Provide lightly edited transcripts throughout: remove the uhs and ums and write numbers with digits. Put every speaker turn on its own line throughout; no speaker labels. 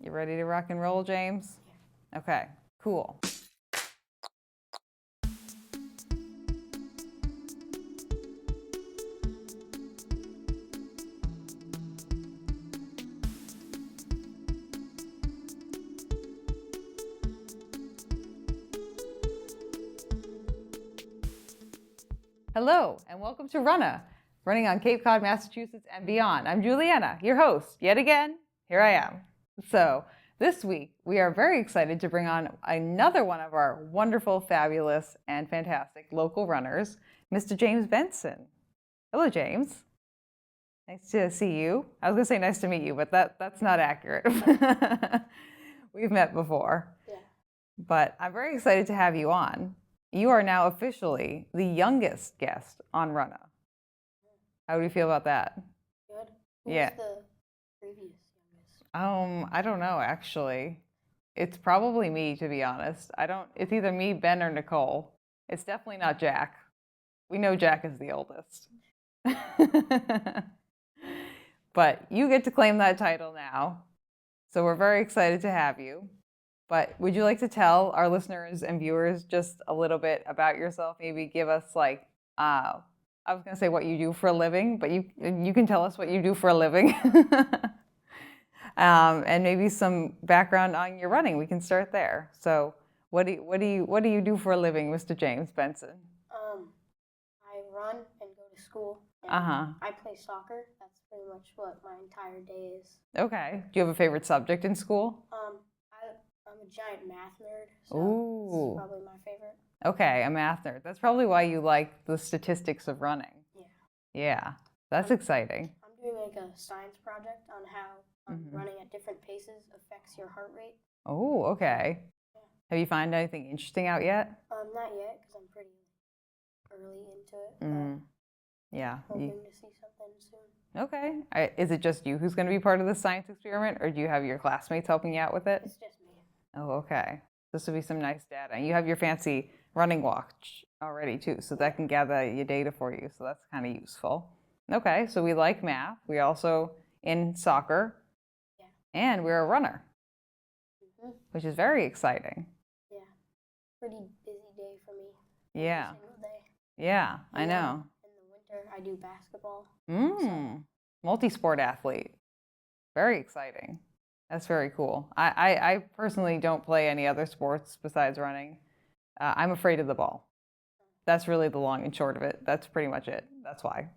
You ready to rock and roll, James?
Yeah.
Okay, cool. Hello, and welcome to Runnah, running on Cape Cod, Massachusetts, and beyond. I'm Juliana, your host. Yet again, here I am. So this week, we are very excited to bring on another one of our wonderful, fabulous, and fantastic local runners, Mr. James Benson. Hello, James. Nice to see you. I was going to say nice to meet you, but that's not accurate. We've met before.
Yeah.
But I'm very excited to have you on. You are now officially the youngest guest on Runnah. How do you feel about that?
Good. Who
Yeah.
was the previous youngest?
I don't know actually. It's probably me, to be honest. It's either me, Ben, or Nicole. It's definitely not Jack. We know Jack is the oldest. But you get to claim that title now. So we're very excited to have you. But would you like to tell our listeners and viewers just a little bit about yourself? Maybe give us I was going to say what you do for a living, but you can tell us what you do for a living. And maybe some background on your running. We can start there. So what do you do for a living, Mr. James Benson?
I run and go to school. And I play soccer. That's pretty much what my entire day is.
Okay. Do you have a favorite subject in school?
I'm a giant math nerd, so
Ooh.
it's probably my favorite.
Okay, a math nerd. That's probably why you like the statistics of running.
Yeah.
Yeah, that's exciting.
I'm doing like a science project on how running at different paces affects your heart rate.
Oh, okay.
Yeah.
Have you found anything interesting out yet?
Not yet, because I'm pretty early into it.
Yeah.
Hoping to see something soon.
Okay. Is it just you who's going to be part of the science experiment, or do you have your classmates helping you out with it?
It's just me.
Oh, okay. This will be some nice data. And you have your fancy running watch already, too, so that can gather your data for you. So that's kind of useful. Okay, so we like math. We also in soccer.
Yeah.
And we're a runner, which is very exciting.
Yeah. Pretty busy day for me.
Yeah.
Every single day.
Yeah, I know.
In the winter, I do basketball.
Multi-sport athlete. Very exciting. That's very cool. I personally don't play any other sports besides running. I'm afraid of the ball. That's really the long and short of it. That's pretty much it. That's why.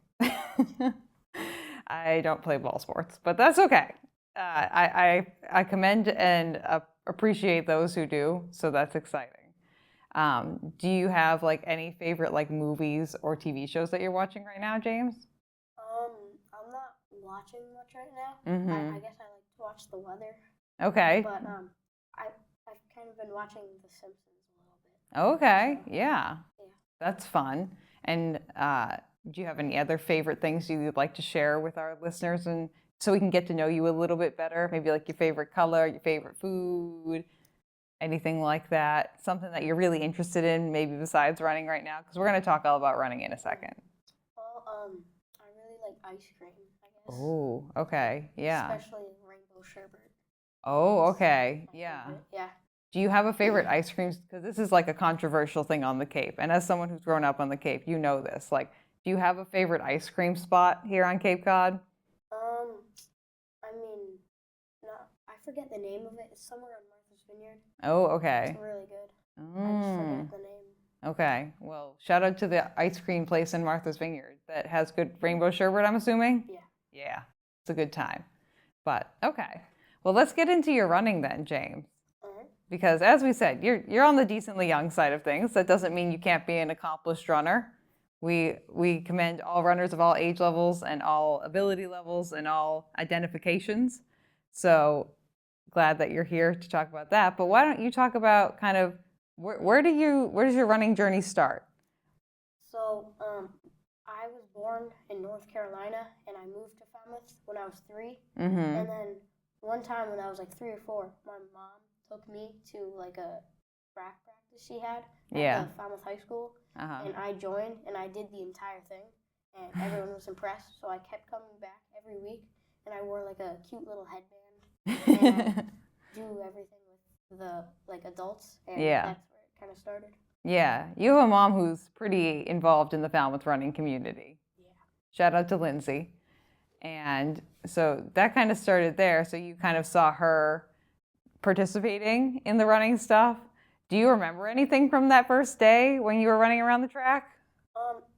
I don't play ball sports, but that's okay. I commend and appreciate those who do, so that's exciting. Do you have any favorite movies or TV shows that you're watching right now, James?
I'm not watching much right now. I guess I like to watch the weather.
Okay.
But I've kind of been watching The Simpsons a little bit.
Okay.
So,
Yeah.
Yeah.
That's fun. And do you have any other favorite things you'd like to share with our listeners, and so we can get to know you a little bit better? Maybe your favorite color, your favorite food, anything like that. Something that you're really interested in, maybe besides running right now, because we're going to talk all about running in a second.
Well, I really like ice cream, I guess.
Oh, okay. Yeah.
Especially rainbow sherbet.
Oh, okay. Yeah.
Yeah.
Do you have a favorite ice cream? Because this is a controversial thing on the Cape. And as someone who's grown up on the Cape, you know this. Do you have a favorite ice cream spot here on Cape Cod?
I mean, no, I forget the name of it. It's somewhere on Martha's Vineyard.
Oh, okay.
It's really good. I just forget the name.
Okay. Well, shout out to the ice cream place in Martha's Vineyard that has good rainbow sherbet, I'm assuming?
Yeah.
Yeah. It's a good time. But, okay. Well, let's get into your running then, James. Because as we said, you're on the decently young side of things. That doesn't mean you can't be an accomplished runner. We commend all runners of all age levels and all ability levels and all identifications. So glad that you're here to talk about that. But why don't you talk about kind of where does your running journey start?
So I was born in North Carolina and I moved to Falmouth when I was 3. And then one time when I was 3 or 4, my mom took me to a track practice she had at the Falmouth High School, and I joined and I did the entire thing, and everyone was impressed. So I kept coming back every week, and I wore a cute little headband. And the like adults, and
Yeah.
that's where it kind of started.
Yeah. You have a mom who's pretty involved in the Falmouth running community.
Yeah.
Shout out to Lindsay. And so that kind of started there. So you kind of saw her participating in the running stuff. Do you remember anything from that first day when you were running around the track?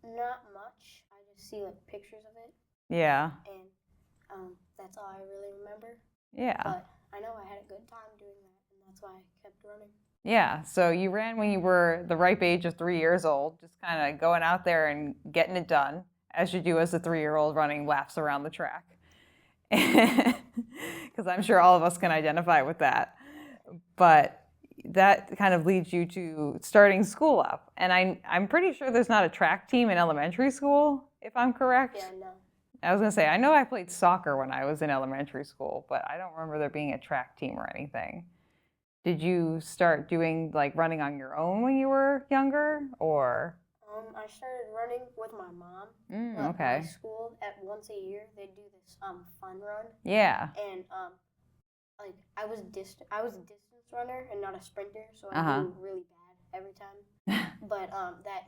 Not much. I just see like pictures of it,
Yeah.
and that's all I really remember.
Yeah.
But I know I had a good time doing that, and that's why I kept running.
Yeah. So you ran when you were the ripe age of 3 years old, just kind of going out there and getting it done, as you do as a 3-year-old running laps around the track. Because I'm sure all of us can identify with that. But that kind of leads you to starting school up. And I'm pretty sure there's not a track team in elementary school, if I'm correct.
Yeah, no.
I was going to say, I know I played soccer when I was in elementary school, but I don't remember there being a track team or anything. Did you start doing like running on your own when you were younger, or?
I started running with my mom. But
Okay.
my school, at once a year, they do this fun run,
Yeah.
and like I was a distance runner and not a sprinter, so I do really bad every time. But that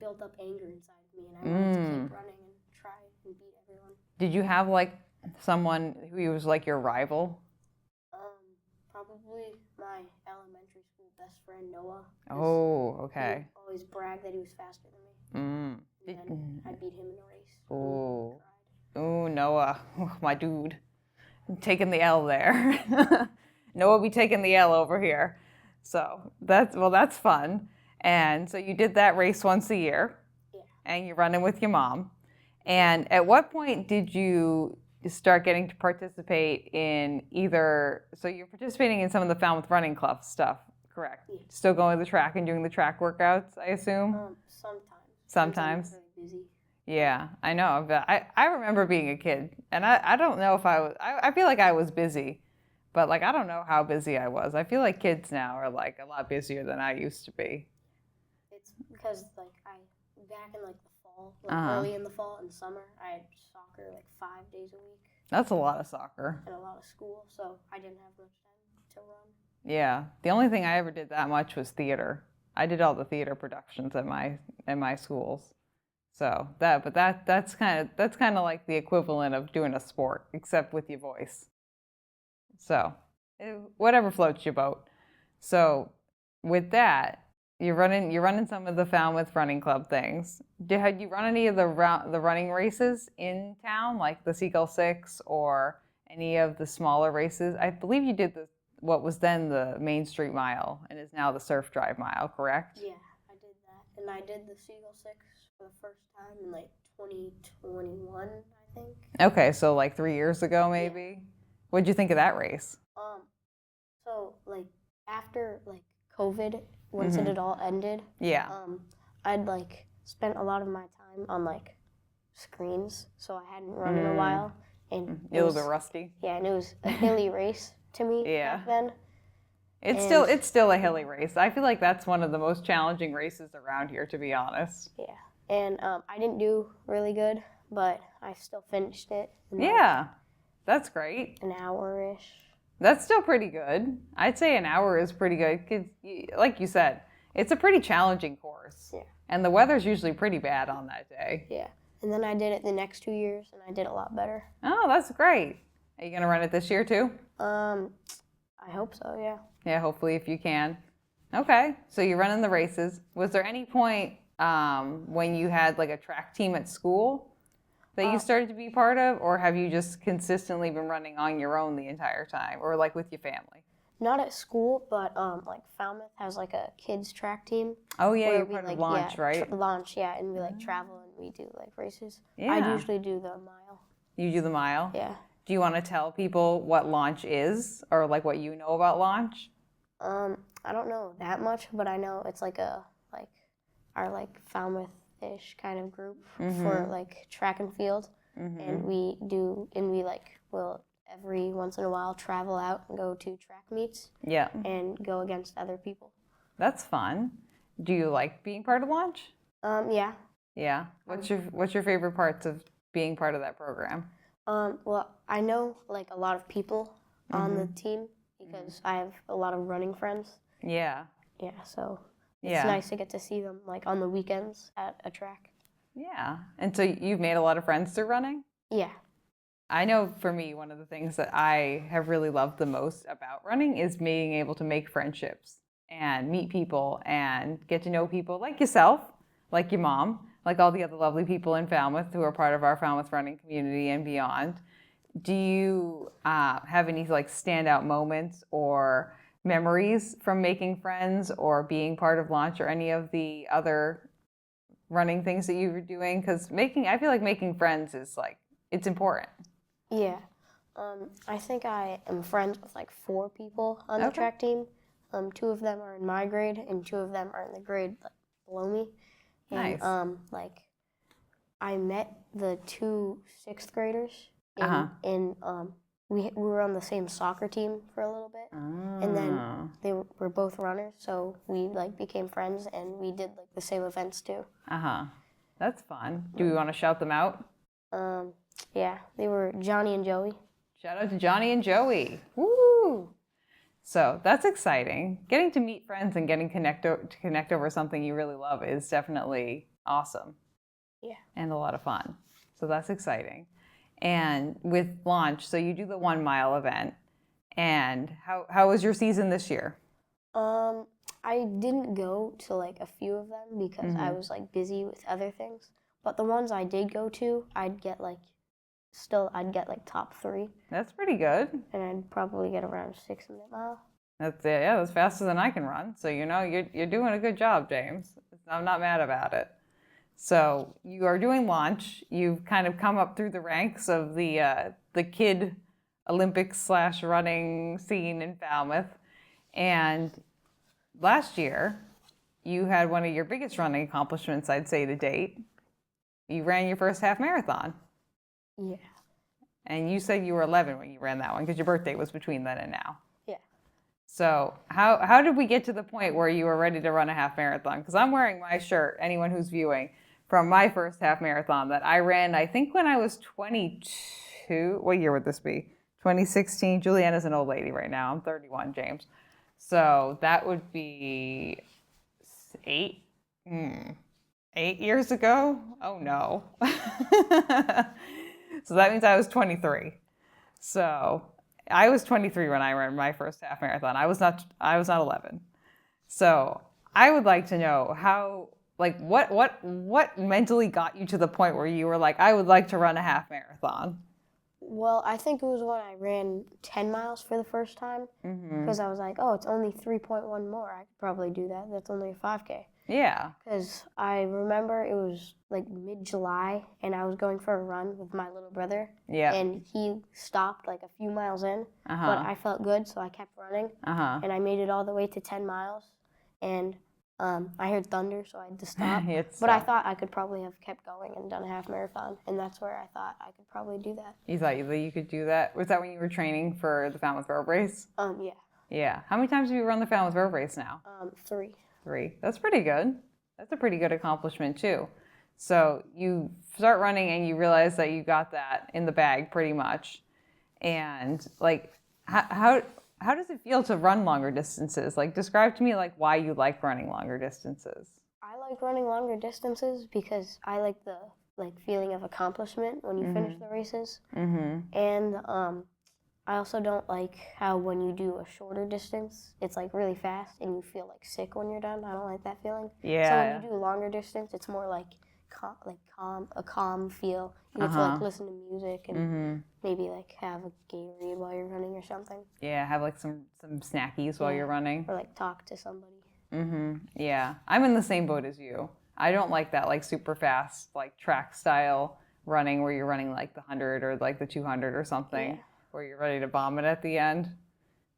built up anger inside of me, and I wanted to keep running and try and beat everyone.
Did you have like someone who was like your rival?
Probably my elementary school best friend Noah.
Oh, okay.
He always bragged that he was faster than me. And then I beat him in a race.
Oh. Oh, Noah, my dude, taking the L there. Noah be taking the L over here. So that's fun. And so you did that race once a year.
Yeah.
And you're running with your mom. And at what point did you start getting to participate in so you're participating in some of the Falmouth Running Club stuff, correct?
Yeah.
Still going to the track and doing the track workouts, I assume?
Sometimes. I'm really busy.
Yeah, I know. But I remember being a kid, and I don't know if I feel like I was busy, but like I don't know how busy I was. I feel like kids now are like a lot busier than I used to be.
It's because like back in like the fall, early in the fall and summer, I had soccer like 5 days a week.
That's a lot of soccer.
And a lot of school, so I didn't have much time to run.
Yeah, the only thing I ever did that much was theater. I did all the theater productions at my schools. So that's kind of like the equivalent of doing a sport, except with your voice. So whatever floats your boat. So with that, you're running some of the Falmouth Running Club things. Had you run any of the running races in town, like the Seagull 6 or any of the smaller races? I believe you did what was then the Main Street Mile and is now the Surf Drive Mile, correct?
Yeah, I did that. And I did the Seagull 6 for the first time in like 2021, I think.
Okay, so like 3 years ago maybe? Yeah. What'd you think of that race?
So like after like COVID, once it had all ended, I'd like spent a lot of my time on like screens, so I hadn't run in a while, and
you're a little bit rusty.
Yeah, and it was a hilly race to me back then.
It's still a hilly race. I feel like that's one of the most challenging races around here, to be honest.
Yeah, and I didn't do really good, but I still finished it.
Yeah, that's great.
An hour-ish.
That's still pretty good. I'd say an hour is pretty good because, like you said, it's a pretty challenging course.
Yeah.
And the weather's usually pretty bad on that day.
Yeah. And then I did it the next 2 years, and I did a lot better.
Oh, that's great. Are you going to run it this year too?
I hope so, yeah.
Yeah, hopefully if you can. Okay, so you're running the races. Was there any point when you had like a track team at school that you started to be part of, or have you just consistently been running on your own the entire time, or like with your family?
Not at school, but like Falmouth has like a kids track team.
Oh yeah, you're part of Launch, right?
Launch, yeah, and we like travel and we do like races.
Yeah.
I usually do the mile.
You do the mile?
Yeah.
Do you want to tell people what Launch is, or like what you know about Launch?
I don't know that much, but I know it's like our Falmouth-ish kind of group for like track and field, and we will every once in a while travel out and go to track meets.
Yeah.
And go against other people.
That's fun. Do you like being part of Launch?
Yeah.
Yeah. What's your favorite parts of being part of that program?
Well, I know like a lot of people on the team because I have a lot of running friends.
Yeah.
Yeah, so it's nice to get to see them like on the weekends at a track.
Yeah. And so you've made a lot of friends through running?
Yeah.
I know for me, one of the things that I have really loved the most about running is being able to make friendships and meet people and get to know people like yourself, like your mom, like all the other lovely people in Falmouth who are part of our Falmouth running community and beyond. Do you have any like standout moments or memories from making friends or being part of Launch or any of the other running things that you were doing? Because I feel like making friends is like, it's important.
Yeah. I think I am friends with like 4 people on the track team. 2 of them are in my grade, and 2 of them are in the grade below me. And
Nice.
I met the 2 6th graders in we were on the same soccer team for a little bit, and then they were both runners, so we like became friends, and we did like the same events too.
That's fun. Do we want to shout them out?
Yeah, they were Johnny and Joey.
Shout out to Johnny and Joey. Woo! So that's exciting. Getting to meet friends and getting to connect over something you really love is definitely awesome.
Yeah.
And a lot of fun. So that's exciting. And with Launch, so you do the 1 mile event. And how was your season this year?
I didn't go to like a few of them because I was like busy with other things. But the ones I did go to, I'd get like top 3.
That's pretty good.
And I'd probably get around 6-minute mile.
That's it. Yeah, that's faster than I can run. So you're doing a good job, James. I'm not mad about it. So you are doing Launch. You've kind of come up through the ranks of the kid Olympics / running scene in Falmouth. And last year, you had one of your biggest running accomplishments, I'd say, to date. You ran your first half marathon.
Yeah.
And you said you were 11 when you ran that one because your birthday was between then and now.
Yeah.
So how did we get to the point where you were ready to run a half marathon? Because I'm wearing my shirt, anyone who's viewing, from my first half marathon that I ran, I think when I was 22. What year would this be? 2016. Juliana's an old lady right now. I'm 31, James. So that would be 8 years ago? Oh no. So that means I was 23. So I was 23 when I ran my first half marathon. I was not 11. So I would like to know how, like, what mentally got you to the point where you were like, I would like to run a half marathon?
Well, I think it was when I ran 10 miles for the first time because I was like, oh, it's only 3.1 more. I could probably do that. That's only a 5K.
Yeah.
Because I remember it was like mid-July and I was going for a run with my little brother.
Yeah.
And he stopped like a few miles in, but I felt good, so I kept running. And I made it all the way to 10 miles. And I heard thunder, so I had to stop. But I thought I could probably have kept going and done a half marathon, and that's where I thought I could probably do that.
You thought you could do that? Was that when you were training for the Falmouth Road Race?
Yeah.
Yeah. How many times have you run the Falmouth Road Race now?
3.
3. That's pretty good. That's a pretty good accomplishment too. So you start running and you realize that you got that in the bag pretty much. And like, how does it feel to run longer distances? Like, describe to me like why you like running longer distances.
I like running longer distances because I like the feeling of accomplishment when you finish the races. And I also don't like how when you do a shorter distance, it's like really fast and you feel like sick when you're done. I don't like that feeling.
Yeah.
So when you do a longer distance, it's more like a calm feel. You get to like listen to music and maybe like have a Gatorade while you're running or something.
Yeah, have like some snackies while you're running.
Or like talk to somebody.
Yeah, I'm in the same boat as you. I don't like that like super fast like track style running where you're running like the 100 or like the 200 or something where you're ready to bomb it at the end.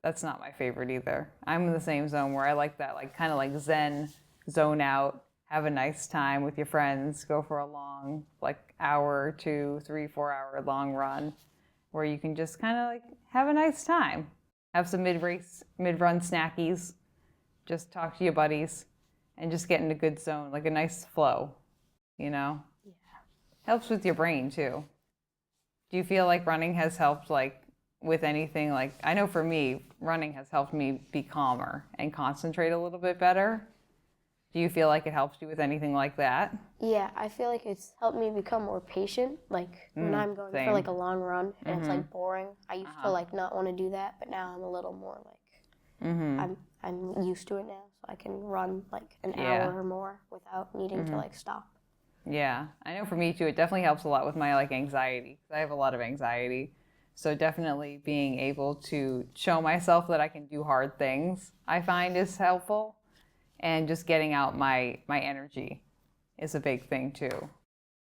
That's not my favorite either. I'm in the same zone where I like that like kind of like zen, zone out, have a nice time with your friends, go for a long like hour, 2, 3, 4 hour long run where you can just kind of like have a nice time. Have some mid-run snackies, just talk to your buddies and just get in a good zone, like a nice flow, you know? Yeah. Helps with your brain too. Do you feel like running has helped like with anything? Like, I know for me, running has helped me be calmer and concentrate a little bit better. Do you feel like it helps you with anything like that?
Yeah, I feel like it's helped me become more patient. Like when I'm going for like a long run and it's like boring, I used to like not want to do that, but now I'm a little more like I'm used to it now, so I can run like an hour or more without needing to like stop.
Yeah, I know for me too, it definitely helps a lot with my like anxiety. 'Cause I have a lot of anxiety. So definitely being able to show myself that I can do hard things, I find is helpful. And just getting out my energy is a big thing too.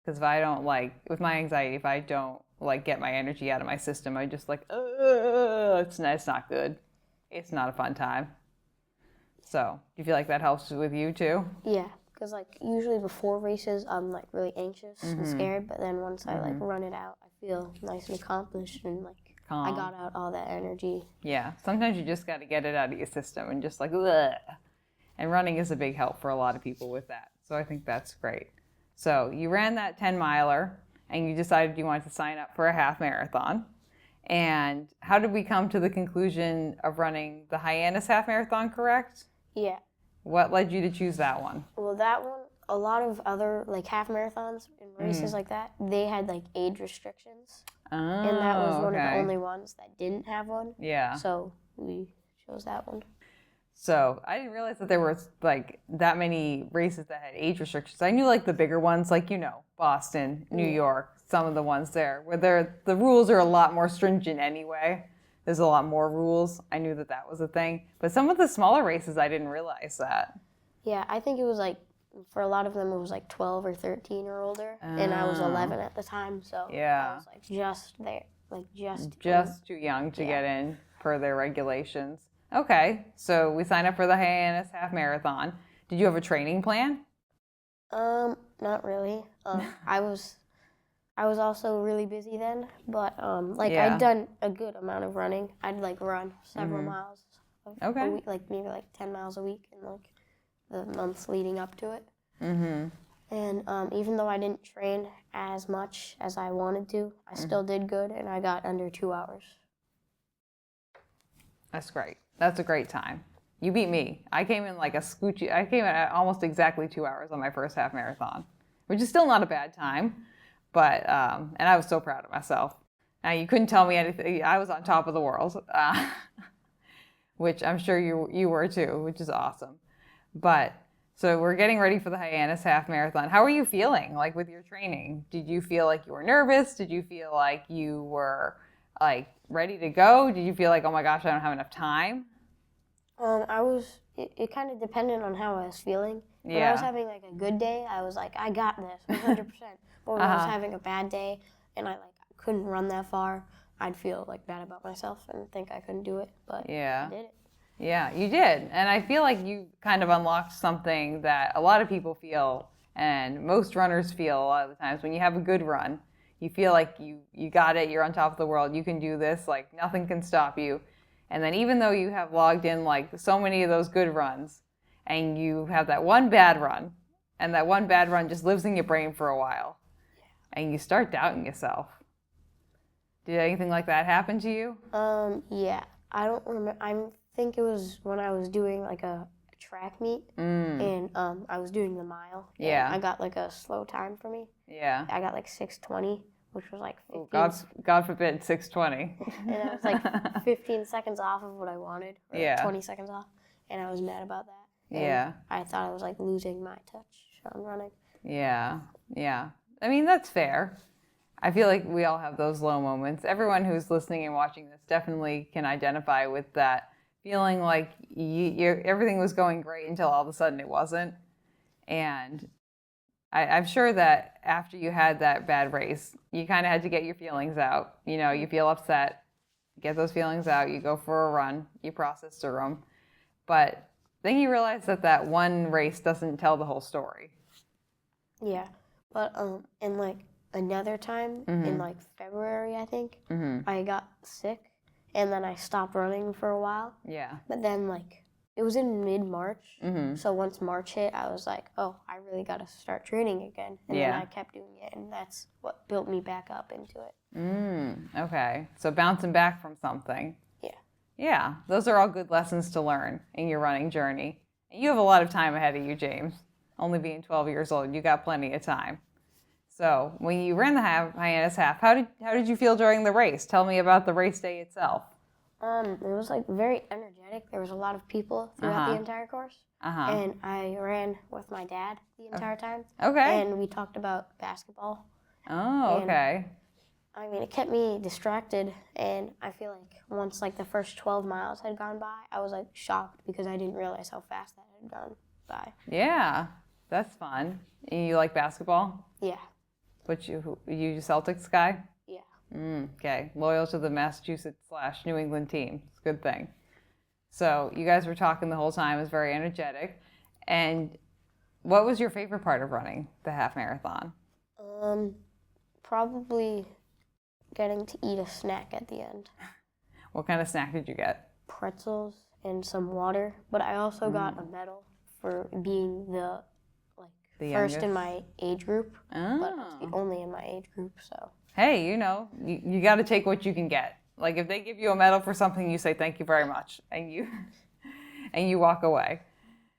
Because if I don't like, with my anxiety, if I don't like get my energy out of my system, I just like, it's not good. It's not a fun time. So, do you feel like that helps with you too?
Yeah, because like usually before races, I'm like really anxious and scared, but then once I like run it out, I feel nice and accomplished and like
Calm.
I got out all that energy.
Yeah, sometimes you just got to get it out of your system and just like, ugh. And running is a big help for a lot of people with that. So I think that's great. So you ran that 10-miler and you decided you wanted to sign up for a half marathon. And how did we come to the conclusion of running the Hyannis half marathon, correct?
Yeah.
What led you to choose that one?
Well, that one, a lot of other like half marathons and races like that, they had like age restrictions.
Oh,
and that was one of the
okay.
only ones that didn't have one.
Yeah.
So we chose that one.
So I didn't realize that there were like that many races that had age restrictions. I knew like the bigger ones, like, you know, Boston, New York, some of the ones there, where the rules are a lot more stringent anyway. There's a lot more rules. I knew that that was a thing. But some of the smaller races, I didn't realize that.
Yeah, I think it was like, for a lot of them, it was like 12 or 13 or older. And I was 11 at the time, so I was like just there, like
just too young to get in per their regulations. Okay, so we signed up for the Hyannis half marathon. Did you have a training plan?
Not really. I was also really busy then, but like I'd done a good amount of running. I'd like run several miles a week, like maybe like 10 miles a week in like the months leading up to it. And even though I didn't train as much as I wanted to, I still did good, and I got under 2 hours.
That's great. That's a great time. You beat me. I came in like a scoochie. I came in at almost exactly 2 hours on my first half marathon, which is still not a bad time. But, and I was so proud of myself. Now, you couldn't tell me anything. I was on top of the world, which I'm sure you were too, which is awesome. But, so we're getting ready for the Hyannis half marathon. How are you feeling, like, with your training? Did you feel like you were nervous? Did you feel like you were, like, ready to go? Did you feel like, oh my gosh, I don't have enough time?
It kind of depended on how I was feeling. When I was having like a good day, I was like, I got this, 100%. But when I was having a bad day and I couldn't run that far, I'd feel like bad about myself and think I couldn't do it. But I did it.
Yeah, you did. And I feel like you kind of unlocked something that a lot of people feel, and most runners feel a lot of the times. When you have a good run, you feel like you got it, you're on top of the world, you can do this, like nothing can stop you. And then even though you have logged in like so many of those good runs, and you have that one bad run, and that one bad run just lives in your brain for a while, and you start doubting yourself. Did anything like that happen to you?
Yeah. I don't remember. I think it was when I was doing like a track meet, and I was doing the mile.
Yeah.
I got like a slow time for me.
Yeah.
I got like 6:20, which was like 15.
Oh, God forbid, 6:20.
And it was like 15 seconds off of what I wanted, or like 20 seconds off, and I was mad about that. And I thought I was like losing my touch on running.
Yeah. I mean, that's fair. I feel like we all have those low moments. Everyone who's listening and watching this definitely can identify with that feeling like everything was going great until all of a sudden it wasn't. And I'm sure that after you had that bad race, you kind of had to get your feelings out. You know, you feel upset, get those feelings out, you go for a run, you process through them. But then you realize that one race doesn't tell the whole story.
Yeah, but in like another time, in like February, I think, I got sick, and then I stopped running for a while. Yeah. But then like it was in mid-March, so once March hit, I was like, oh, I really got to start training again. And then I kept doing it, and that's what built me back up into it.
Okay. So bouncing back from something.
Yeah.
Yeah, those are all good lessons to learn in your running journey. And you have a lot of time ahead of you, James. Only being 12 years old, you got plenty of time. So when you ran the Hyannis half, how did you feel during the race? Tell me about the race day itself.
It was like very energetic. There was a lot of people throughout the entire course. And I ran with my dad the entire time.
Okay.
And we talked about basketball.
Oh, okay.
I mean, it kept me distracted, and I feel like once like the first 12 miles had gone by, I was like shocked because I didn't realize how fast that had gone by.
Yeah, that's fun. You like basketball?
Yeah.
But you Celtics guy?
Yeah.
Okay, loyal to the Massachusetts/New England team. It's a good thing. So you guys were talking the whole time. It was very energetic. And what was your favorite part of running the half marathon?
Probably getting to eat a snack at the end.
What kind of snack did you get?
Pretzels and some water. But I also got a medal for being the first
youngest?
in my age group.
Oh.
But it's the only in my age group, so.
Hey, you got to take what you can get. Like if they give you a medal for something, you say thank you very much, and you walk away.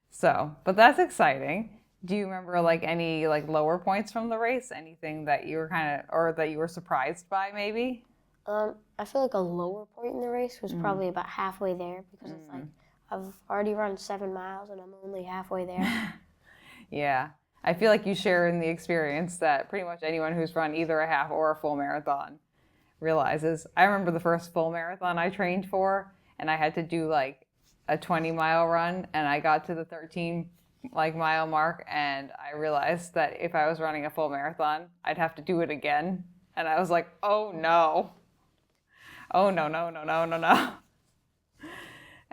So, but that's exciting. Do you remember like any like lower points from the race? Anything that you were or that you were surprised by maybe?
I feel like a lower point in the race was probably about halfway there because it's like I've already run 7 miles and I'm only halfway there.
Yeah. I feel like you share in the experience that pretty much anyone who's run either a half or a full marathon realizes. I remember the first full marathon I trained for, and I had to do like a 20-mile run, and I got to the 13-mile mark, and I realized that if I was running a full marathon, I'd have to do it again. And I was like, oh no. Oh no, no, no, no, no, no.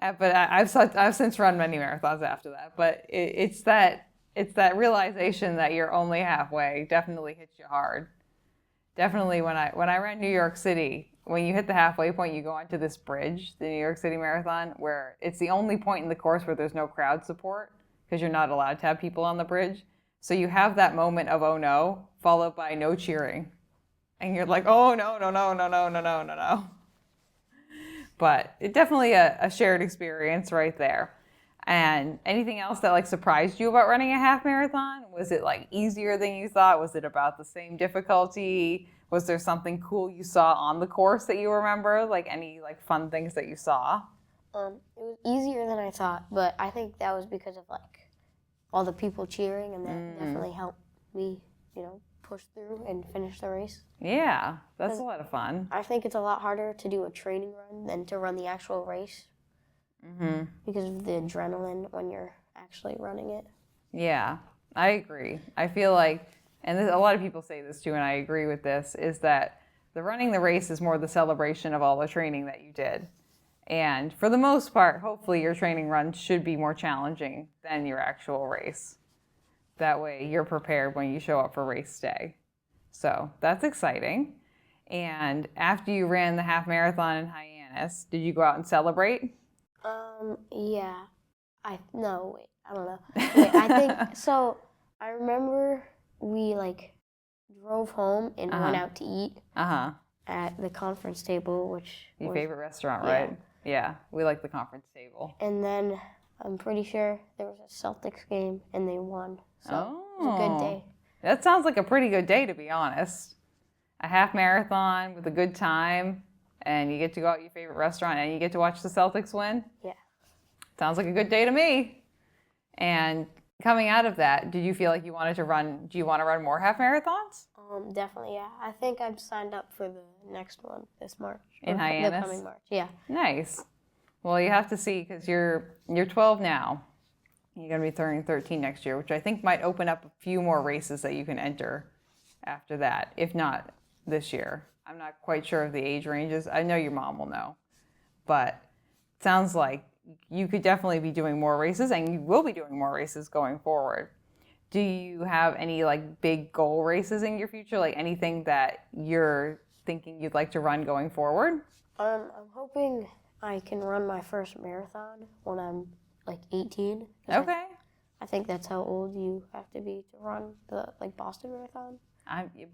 But I've since run many marathons after that. But it's that realization that you're only halfway definitely hits you hard. Definitely when I ran New York City, when you hit the halfway point, you go onto this bridge, the New York City Marathon, where it's the only point in the course where there's no crowd support because you're not allowed to have people on the bridge. So you have that moment of oh no, followed by no cheering. And you're like, oh no, no, no, no, no, no, no, no, no. But it's definitely a shared experience right there. And anything else that like surprised you about running a half marathon? Was it like easier than you thought? Was it about the same difficulty? Was there something cool you saw on the course that you remember? Like any like fun things that you saw?
It was easier than I thought, but I think that was because of like all the people cheering, and that definitely helped me, push through and finish the race.
Yeah, that's a lot of fun.
I think it's a lot harder to do a training run than to run the actual race. Because of the adrenaline when you're actually running it.
Yeah, I agree. I feel like, and a lot of people say this too, and I agree with this, is that running the race is more the celebration of all the training that you did. And for the most part, hopefully your training run should be more challenging than your actual race. That way you're prepared when you show up for race day. So that's exciting. And after you ran the half marathon in Hyannis, did you go out and celebrate?
Yeah. I don't know. Wait, I think, so I remember we like drove home and went out to eat at the conference table, which
Your favorite restaurant, right? Yeah, we like the conference table.
And then I'm pretty sure there was a Celtics game and they won. So it was a good day.
That sounds like a pretty good day, to be honest. A half marathon with a good time, and you get to go out to your favorite restaurant, and you get to watch the Celtics win?
Yeah.
Sounds like a good day to me. And coming out of that, did you feel like do you want to run more half marathons?
Definitely, yeah. I think I'm signed up for the next one this March.
In Hyannis?
The coming March, yeah.
Nice. Well, you have to see, because you're 12 now. You're going to be turning 13 next year, which I think might open up a few more races that you can enter after that, if not this year. I'm not quite sure of the age ranges. I know your mom will know. But it sounds like you could definitely be doing more races, and you will be doing more races going forward. Do you have any like big goal races in your future? Like anything that you're thinking you'd like to run going forward?
I'm hoping I can run my first marathon when I'm like 18.
Okay.
I think that's how old you have to be to run the Boston Marathon.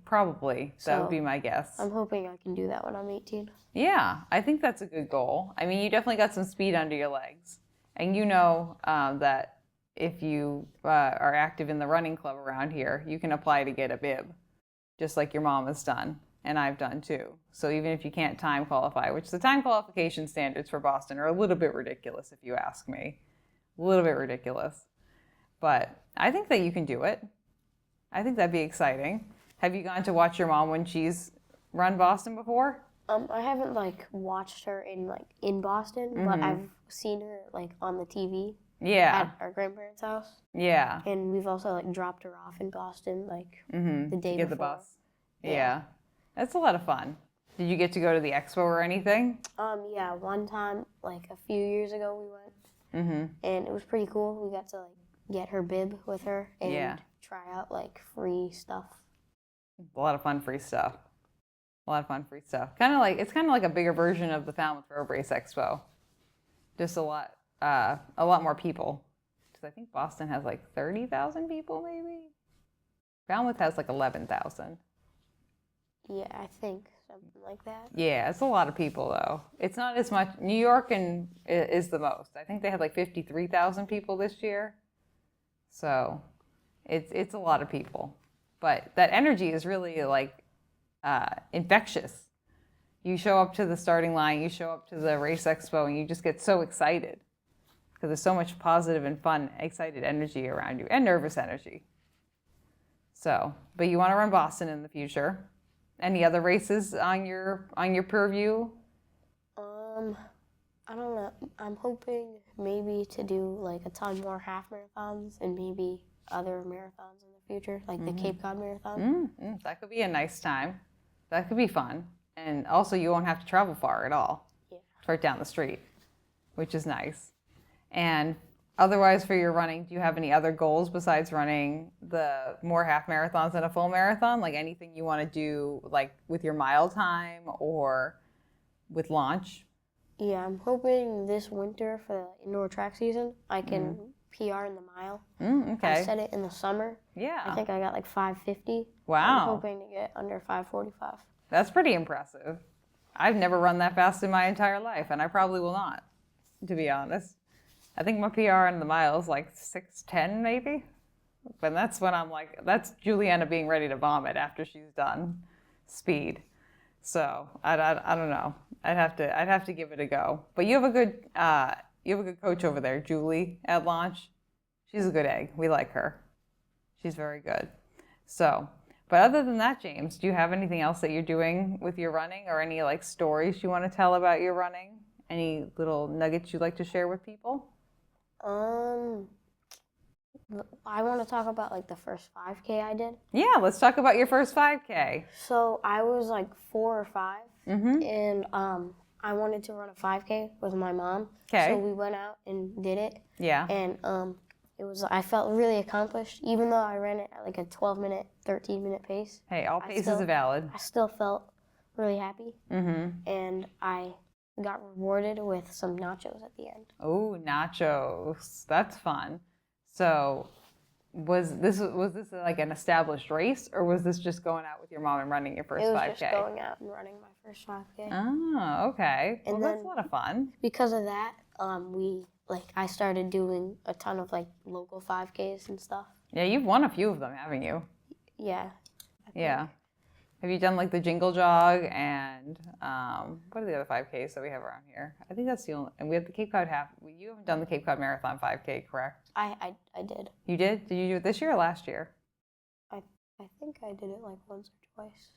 Probably. That would be my guess.
I'm hoping I can do that when I'm 18.
Yeah, I think that's a good goal. I mean, you definitely got some speed under your legs. And you know that if you are active in the running club around here, you can apply to get a bib, just like your mom has done, and I've done too. So even if you can't time qualify, which the time qualification standards for Boston are a little bit ridiculous if you ask me. A little bit ridiculous. But I think that you can do it. I think that'd be exciting. Have you gone to watch your mom when she's run Boston before?
I haven't watched her in Boston, but I've seen her on the TV.
Yeah.
At our grandparents' house.
Yeah.
And we've also dropped her off in Boston the day
Get
before.
the bus. Yeah. That's a lot of fun. Did you get to go to the expo or anything?
Yeah, one time a few years ago we went. And it was pretty cool. We got to get her bib with her and try out free stuff.
A lot of fun free stuff. It's kind of like a bigger version of the Falmouth Road Race Expo. Just a lot more people. Because I think Boston has 30,000 people maybe. Falmouth has 11,000.
Yeah, I think something like that.
Yeah, it's a lot of people though. It's not as much. New York is the most. I think they had 53,000 people this year. So it's a lot of people. But that energy is really infectious. You show up to the starting line, you show up to the race expo, and you just get so excited because there's so much positive and fun, excited energy around you, and nervous energy. So, but you want to run Boston in the future. Any other races on your purview?
I don't know. I'm hoping maybe to do a ton more half marathons and maybe other marathons in the future, the Cape Cod Marathon.
That could be a nice time. That could be fun. And also you won't have to travel far at all.
Yeah.
It's right down the street, which is nice. And otherwise for your running, do you have any other goals besides running the more half marathons and a full marathon? Anything you want to do with your mile time or with launch?
Yeah, I'm hoping this winter for the indoor track season, I can PR in the mile.
Okay.
I set it in the summer.
Yeah.
I think I got 5:50.
Wow.
I'm hoping to get under 5:45.
That's pretty impressive. I've never run that fast in my entire life, and I probably will not, to be honest. I think my PR in the mile is 6:10 maybe. But that's when I'm that's Juliana being ready to vomit after she's done speed. So I don't know. I'd have to give it a go. But you have a good coach over there, Julie at launch. She's a good egg. We like her. She's very good. So, but other than that, James, do you have anything else that you're doing with your running, or any stories you want to tell about your running? Any little nuggets you'd like to share with people?
I want to talk about the first 5K I did.
Yeah, let's talk about your first 5K.
So I was 4 or 5, and I wanted to run a 5K with my mom.
Okay.
So we went out and did it.
Yeah.
And I felt really accomplished, even though I ran it at a 12-minute, 13-minute pace.
Hey, all paces are valid.
I still felt really happy. And I got rewarded with some nachos at the end.
Oh, nachos. That's fun. So was this an established race, or was this just going out with your mom and running your first 5K?
It was just going out and running my first 5K.
Oh, okay.
And
well, that's a lot of fun.
Because of that, I started doing a ton of local 5Ks and stuff.
Yeah, you've won a few of them, haven't you?
Yeah.
Yeah. Have you done the Jingle Jog and what are the other 5Ks that we have around here? I think that's the only, and we have the Cape Cod half. You haven't done the Cape Cod Marathon 5K, correct?
I did.
You did? Did you do it this year or last year?
I think I did it once or twice.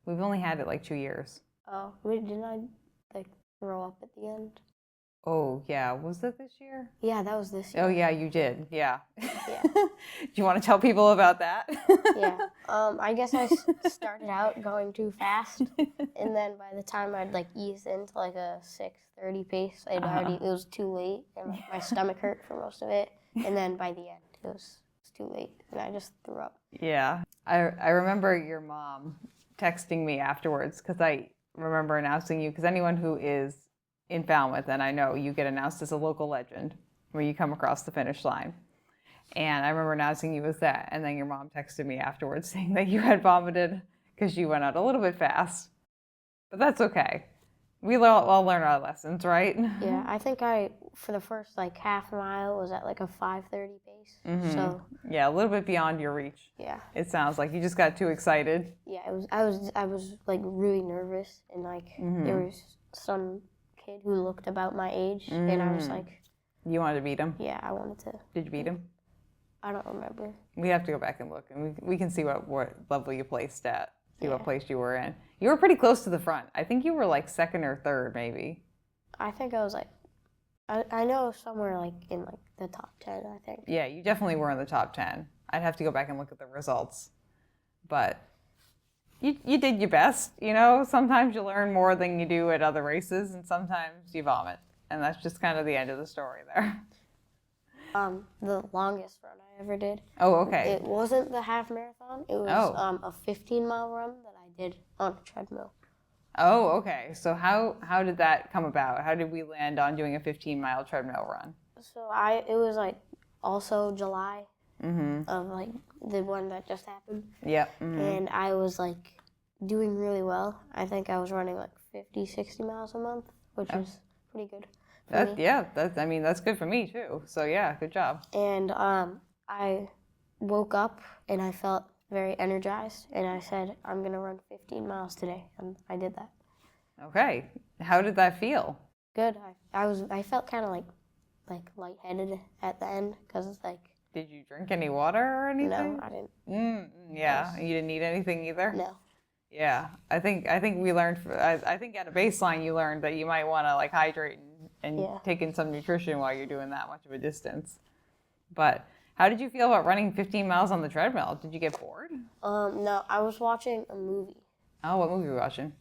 We've only had it 2 years.
Oh, wait, didn't I throw up at the end?
Oh, yeah. Was that this year?
Yeah, that was this year.
Oh, yeah, you did. Yeah.
Yeah.
Do you want to tell people about that?
Yeah. I guess I started out going too fast, and then by the time I'd eased into a 6:30 pace, it was too late, and my stomach hurt for most of it. And then by the end, it was too late, and I just threw up.
Yeah. I remember your mom texting me afterwards, because I remember announcing you, because anyone who is in Falmouth, and I know you get announced as a local legend when you come across the finish line. And I remember announcing you as that, and then your mom texted me afterwards saying that you had vomited because you went out a little bit fast. But that's okay. We all learn our lessons, right?
Yeah, I think for the first like half mile was at like a 5:30 pace.
Mm-hmm.
So
yeah, a little bit beyond your reach.
yeah.
It sounds like you just got too excited.
Yeah, I was like really nervous, and like there was some kid who looked about my age, and I was like,
You wanted to beat him?
yeah, I wanted to.
Did you beat him?
I don't remember.
We have to go back and look, and we can see what level you placed at, see what
Yeah.
place you were in. You were pretty close to the front. I think you were like second or third, maybe.
I think I was like, I know somewhere like in like the top 10, I think.
Yeah, you definitely were in the top 10. I'd have to go back and look at the results. But you did your best, you know? Sometimes you learn more than you do at other races, and sometimes you vomit. And that's just kind of the end of the story there.
The longest run I ever did.
Oh, okay.
It wasn't the half marathon. It was a 15-mile run that I did on a treadmill.
Oh, okay. So how did that come about? How did we land on doing a 15-mile treadmill run?
So it was like also July of like the one that just happened.
Yep.
And I was like doing really well. I think I was running like 50, 60 miles a month, which is pretty good for me.
Yeah, that's good for me too. So yeah, good job.
And I woke up and I felt very energized, and I said, I'm gonna run 15 miles today, and I did that.
Okay. How did that feel?
Good. I felt kind of like lightheaded at the end because it's like.
Did you drink any water or anything?
No, I didn't.
Yeah, you didn't eat anything either?
No.
Yeah, I think we learned. I think at a baseline you learned that you might want to like hydrate and take in some nutrition while you're doing that much of a distance. But how did you feel about running 15 miles on the treadmill? Did you get bored?
No, I was watching a movie.
Oh, what movie were you watching?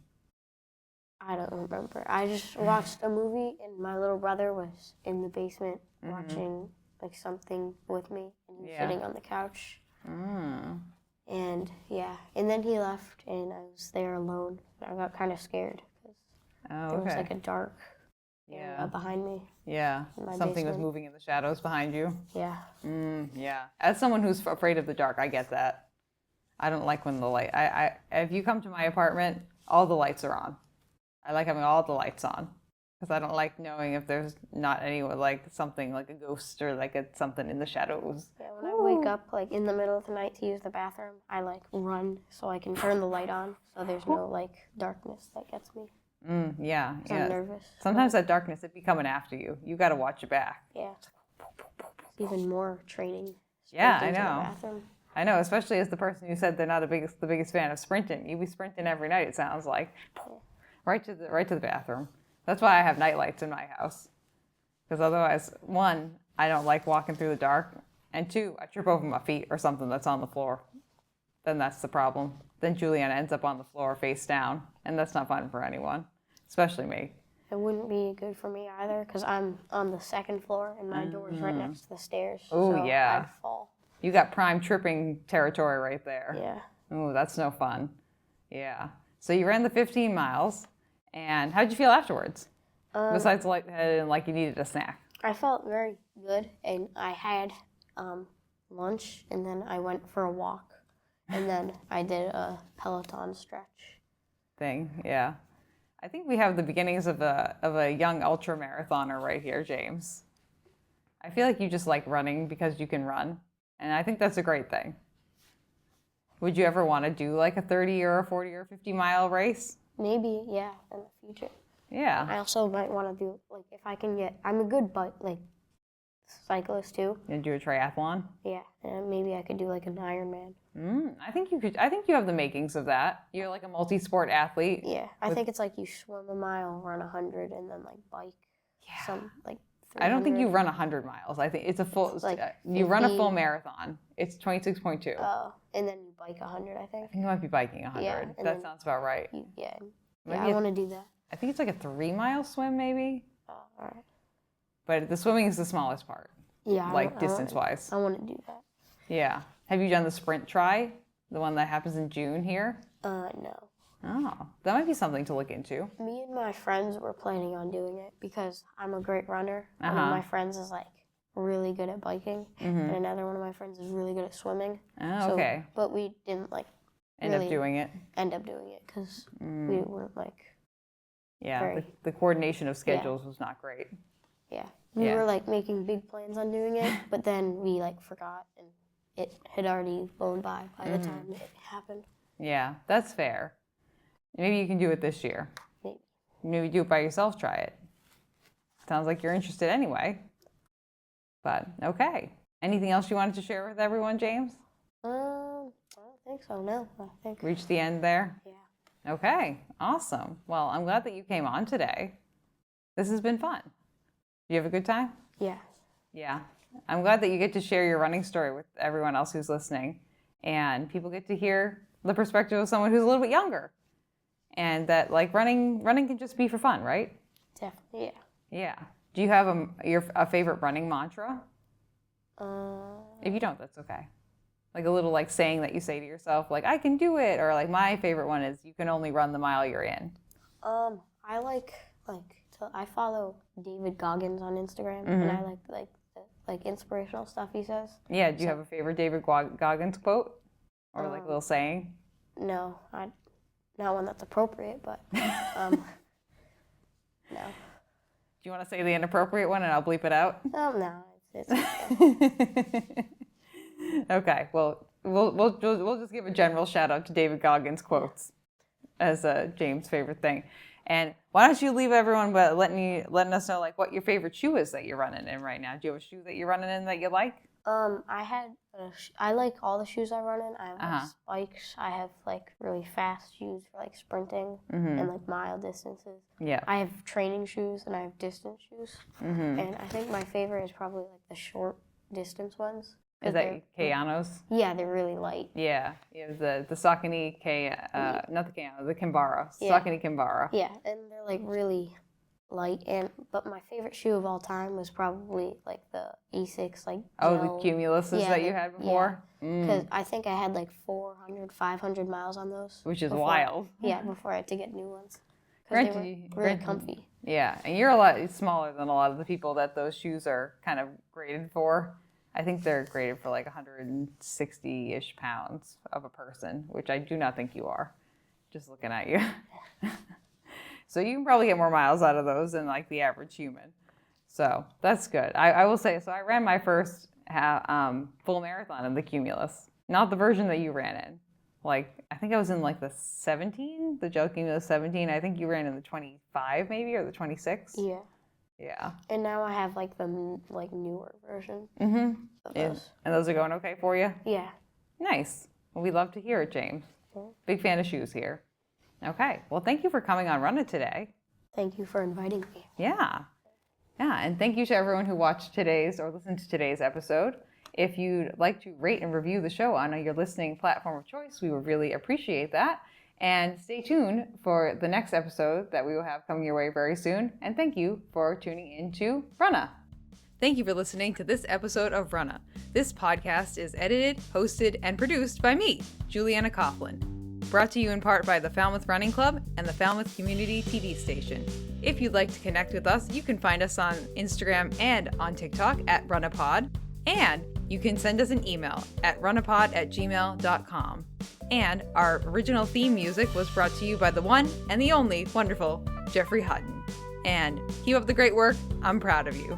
I don't remember. I just watched a movie, and my little brother was in the basement watching like something with me, and he was sitting on the couch. And and then he left, and I was there alone. I got kind of scared because there was like a dark area behind me.
Yeah, something was moving in the shadows behind you.
Yeah.
Yeah. As someone who's afraid of the dark, I get that. I don't like when the light. If you come to my apartment, all the lights are on. I like having all the lights on because I don't like knowing if there's not anyone like something like a ghost or like something in the shadows.
Yeah, when I wake up like in the middle of the night to use the bathroom, I like run so I can turn the light on so there's no like darkness that gets me.
Yeah.
I'm nervous.
Sometimes that darkness, it be coming after you. You got to watch your back.
Yeah. Even more training.
Yeah, I
into the
know.
bathroom.
I know, especially as the person who said they're not the biggest fan of sprinting. You be sprinting every night, it sounds like. Right to the bathroom. That's why I have night lights in my house. Because otherwise, one, I don't like walking through the dark, and two, I trip over my feet or something that's on the floor. Then that's the problem. Then Juliana ends up on the floor face down, and that's not fun for anyone, especially me.
It wouldn't be good for me either because I'm on the second floor and my door is right next to the stairs.
Oh,
so
yeah.
I'd fall.
You got prime tripping territory right there.
Yeah.
Oh, that's no fun. Yeah. So you ran the 15 miles, and how'd you feel afterwards? Besides lightheaded and like you needed a snack.
I felt very good, and I had lunch, and then I went for a walk, and then I did a Peloton stretch.
Yeah. I think we have the beginnings of a young ultra marathoner right here, James. I feel like you just like running because you can run, and I think that's a great thing. Would you ever want to do like a 30 or a 40 or 50 mile race?
Maybe, yeah, in the future.
Yeah.
I also might want to do, like, if I can I'm a good cyclist too.
And do a triathlon?
Yeah, and maybe I could do like an Ironman.
I think you could. I think you have the makings of that. You're like a multi-sport athlete.
Yeah, I think it's like you swim a mile, run 100, and then like bike. Yeah. Some like. 300.
I don't think you run 100 miles. I think it's a full. It's like you run a full marathon. It's 26.2.
Oh, and then you bike 100. I think.
I think you might be biking 100.
Yeah,
that sounds about right.
I want to do that.
I think it's like a 3-mile swim, maybe.
Oh, all right.
But the swimming is the smallest part.
Yeah.
Like distance-wise.
I want to do that.
Yeah. Have you done the sprint try? The one that happens in June here?
No.
Oh, that might be something to look into.
Me and my friends were planning on doing it because I'm a great runner. One of my friends is like really good at biking, and another one of my friends is really good at swimming.
Oh, okay.
But we didn't like
End up doing it
because we weren't like.
Yeah, the coordination of schedules was not great.
Yeah, we were like making big plans on doing it, but then we like forgot, and it had already blown by the time it happened.
Yeah, that's fair. Maybe you can do it this year. Maybe do it by yourself, try it. Sounds like you're interested anyway. But, okay. Anything else you wanted to share with everyone, James?
I don't think so, no. I think.
Reached the end there?
Yeah.
Okay, awesome. Well, I'm glad that you came on today. This has been fun. You have a good time?
Yeah.
Yeah. I'm glad that you get to share your running story with everyone else who's listening. And people get to hear the perspective of someone who's a little bit younger. And that, like, running can just be for fun, right?
Definitely, yeah.
Yeah. Do you have a favorite running mantra? If you don't, that's okay. Like a little like saying that you say to yourself, like, I can do it. Or like my favorite one is, you can only run the mile you're in.
I I follow David Goggins on Instagram, and I like inspirational stuff he says.
Yeah. Do you have a favorite David Goggins quote? Or like a little saying?
No, not one that's appropriate, but no.
Do you want to say the inappropriate one and I'll bleep it out?
No, it's okay.
Okay, well, we'll just give a general shout out to David Goggins quotes as James' favorite thing. And why don't you leave everyone by letting us know like what your favorite shoe is that you're running in right now? Do you have a shoe that you're running in that you like?
I like all the shoes I run in. I have spikes. I have like really fast shoes for like sprinting and like mile distances.
Yeah.
I have training shoes and I have distance shoes. And I think my favorite is probably like the short distance ones.
Is that Kayanos?
Yeah, they're really light.
Yeah, the Saucony not the Kayano, the Kimbara. Saucony Kimbara.
Yeah, and they're like really light. But my favorite shoe of all time was probably like the E6 like
Oh,
gel.
the Cumuluses that you had before?
Because I think I had like 400, 500 miles on those.
Which is wild.
Yeah, before I had to get new ones. Because they were really comfy.
Yeah, and you're a lot smaller than a lot of the people that those shoes are kind of graded for. I think they're graded for like 160-ish pounds of a person, which I do not think you are, just looking at you. So you can probably get more miles out of those than like the average human. So that's good. I will say, so I ran my first full marathon in the Cumulus, not the version that you ran in. Like, I think I was in like the 17, the gel Cumulus 17. I think you ran in the 25 maybe, or the 26.
Yeah.
Yeah.
And now I have like the newer version.
Of those. And those are going okay for you?
Yeah.
Nice. Well, we love to hear it, James. Big fan of shoes here. Okay. Well, thank you for coming on Runnah today.
Thank you for inviting me.
Yeah. Yeah. And thank you to everyone who watched today's or listened to today's episode. If you'd like to rate and review the show on your listening platform of choice, we would really appreciate that. And stay tuned for the next episode that we will have coming your way very soon. And thank you for tuning in to Runnah. Thank you for listening to this episode of Runnah. This podcast is edited, hosted, and produced by me, Juliana Coughlin. Brought to you in part by the Falmouth Running Club and the Falmouth Community TV station. If you'd like to connect with us, you can find us on Instagram and on TikTok at RunnahPod. And you can send us an email at runnahpod@gmail.com. And our original theme music was brought to you by the one and the only wonderful Jeffrey Hutton. And keep up the great work. I'm proud of you.